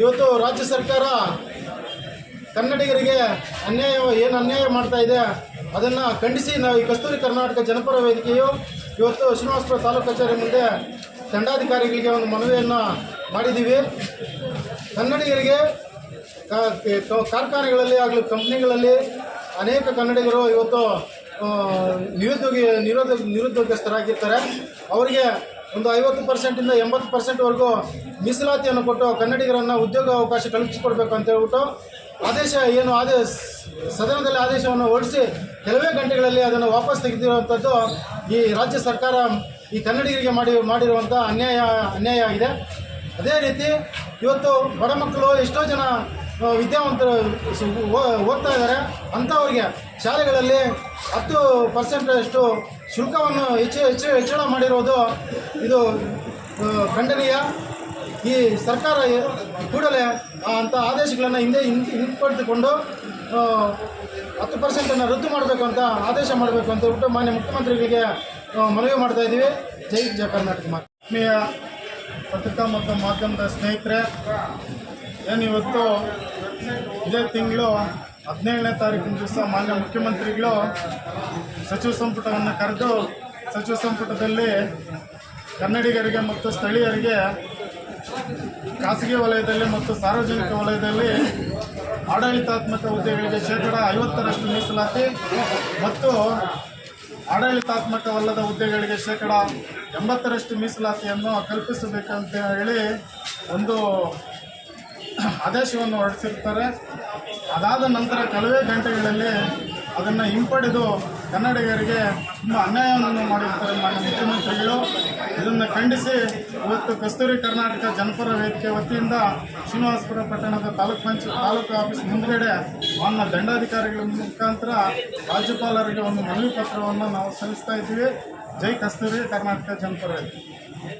ಇವತ್ತು ರಾಜ್ಯ ಸರ್ಕಾರ ಕನ್ನಡಿಗರಿಗೆ ಅನ್ಯಾಯ ಮಾಡ್ತಾ ಇದೆ, ಅದನ್ನು ಖಂಡಿಸಿ ನಾವು ಈ ಕಸ್ತೂರಿ ಕರ್ನಾಟಕ ಜನಪರ ವೇದಿಕೆಯು ಇವತ್ತು ಶ್ರೀನಿವಾಸಪುರ ತಾಲೂಕು ಕಚೇರಿ ಮುಂದೆ ದಂಡಾಧಿಕಾರಿಗಳಿಗೆ ಒಂದು ಮನವಿಯನ್ನು ಮಾಡಿದ್ದೀವಿ. ಕನ್ನಡಿಗರಿಗೆ ಕಾರ್ಖಾನೆಗಳಲ್ಲಿ ಆಗಲಿ ಕಂಪ್ನಿಗಳಲ್ಲಿ ಅನೇಕ ಕನ್ನಡಿಗರು ಇವತ್ತು ನಿರುದ್ಯೋಗಸ್ಥರಾಗಿರ್ತಾರೆ. ಅವರಿಗೆ ಒಂದು 50% 80%ವರೆಗೂ ಮೀಸಲಾತಿಯನ್ನು ಕೊಟ್ಟು ಕನ್ನಡಿಗರನ್ನು ಉದ್ಯೋಗ ಅವಕಾಶ ಕಲ್ಪಿಸಿಕೊಡ್ಬೇಕು ಅಂತ ಹೇಳ್ಬಿಟ್ಟು ಸದನದಲ್ಲಿ ಆದೇಶವನ್ನು ಹೊರಡಿಸಿ ಕೆಲವೇ ಗಂಟೆಗಳಲ್ಲಿ ಅದನ್ನು ವಾಪಸ್ ತೆಗೆದಿರುವಂಥದ್ದು ಈ ರಾಜ್ಯ ಸರ್ಕಾರ ಈ ಕನ್ನಡಿಗರಿಗೆ ಮಾಡಿರುವಂಥ ಅನ್ಯಾಯ ಆಗಿದೆ. ಅದೇ ರೀತಿ ಇವತ್ತು ಬಡ ಮಕ್ಕಳು ಎಷ್ಟೋ ಜನ ವಿದ್ಯಾವಂತರು ಓದ್ತಾ ಇದ್ದಾರೆ. ಅಂಥವ್ರಿಗೆ ಶಾಲೆಗಳಲ್ಲಿ 10% ಶುಲ್ಕವನ್ನು ಹೆಚ್ಚಳ ಮಾಡಿರೋದು ಇದು ಖಂಡನೀಯ. ಈ ಸರ್ಕಾರ ಕೂಡಲೇ ಅಂಥ ಆದೇಶಗಳನ್ನು ಹಿಂಪಡೆದುಕೊಂಡು 10% ರದ್ದು ಮಾಡಬೇಕು ಅಂತ ಆದೇಶ ಮಾಡಬೇಕು ಅಂತ ಹೇಳ್ಬಿಟ್ಟು ಮಾನ್ಯ ಮುಖ್ಯಮಂತ್ರಿಗಳಿಗೆ ಮನವಿ ಮಾಡ್ತಾ ಇದ್ದೀವಿ. ಜೈ ಕರ್ನಾಟಕ. ಆತ್ಮೀಯ ಪತ್ರಿಕಾ ಮತ್ತು ಮಾಧ್ಯಮದ ಸ್ನೇಹಿತರೆ, ಏನಿವತ್ತು ಇದೇ ತಿಂಗಳು 17ನೇ ತಾರೀಕಿನ ದಿವಸ ಮಾನ್ಯ ಮುಖ್ಯಮಂತ್ರಿಗಳು ಸಚಿವ ಸಂಪುಟವನ್ನು ಕರೆದು ಸಚಿವ ಸಂಪುಟದಲ್ಲಿ ಕನ್ನಡಿಗರಿಗೆ ಮತ್ತು ಸ್ಥಳೀಯರಿಗೆ ಖಾಸಗಿ ವಲಯದಲ್ಲಿ ಮತ್ತು ಸಾರ್ವಜನಿಕ ವಲಯದಲ್ಲಿ ಆಡಳಿತಾತ್ಮಕ ಹುದ್ದೆಗಳಿಗೆ 50% ಮೀಸಲಾತಿ ಮತ್ತು ಆಡಳಿತಾತ್ಮಕವಲ್ಲದ ಹುದ್ದೆಗಳಿಗೆ 80% ಮೀಸಲಾತಿಯನ್ನು ಕಲ್ಪಿಸಬೇಕಂತ ಹೇಳಿ ಒಂದು ಆದೇಶವನ್ನು ಹೊರಡಿಸಿರ್ತಾರೆ. ಅದಾದ ನಂತರ ಕೆಲವೇ ಗಂಟೆಗಳಲ್ಲಿ ಅದನ್ನು ಹಿಂಪಡೆದು ಕನ್ನಡಿಗರಿಗೆ ತುಂಬ ಅನ್ಯಾಯವನ್ನು ಮಾಡಿರ್ತಾರೆ ಮಾನ್ಯ ಮುಖ್ಯಮಂತ್ರಿಗಳು. ಇದನ್ನು ಖಂಡಿಸಿ ಇವತ್ತು ಕಸ್ತೂರಿ ಕರ್ನಾಟಕ ಜನಪರ ವೇದಿಕೆ ವತಿಯಿಂದ ಶ್ರೀನಿವಾಸಪುರ ಪಟ್ಟಣದ ತಾಲೂಕು ಆಫೀಸ್ ಮುಂದುಗಡೆ ಮಾನ್ಯ ದಂಡಾಧಿಕಾರಿಗಳ ಮುಖಾಂತರ ರಾಜ್ಯಪಾಲರಿಗೆ ಒಂದು ಮನವಿ ಪತ್ರವನ್ನು ನಾವು ಸಲ್ಲಿಸ್ತಾ ಇದ್ದೀವಿ. ಜೈ ಕಸ್ತೂರಿ ಕರ್ನಾಟಕ ಜನಪರ ವೇದಿಕೆ.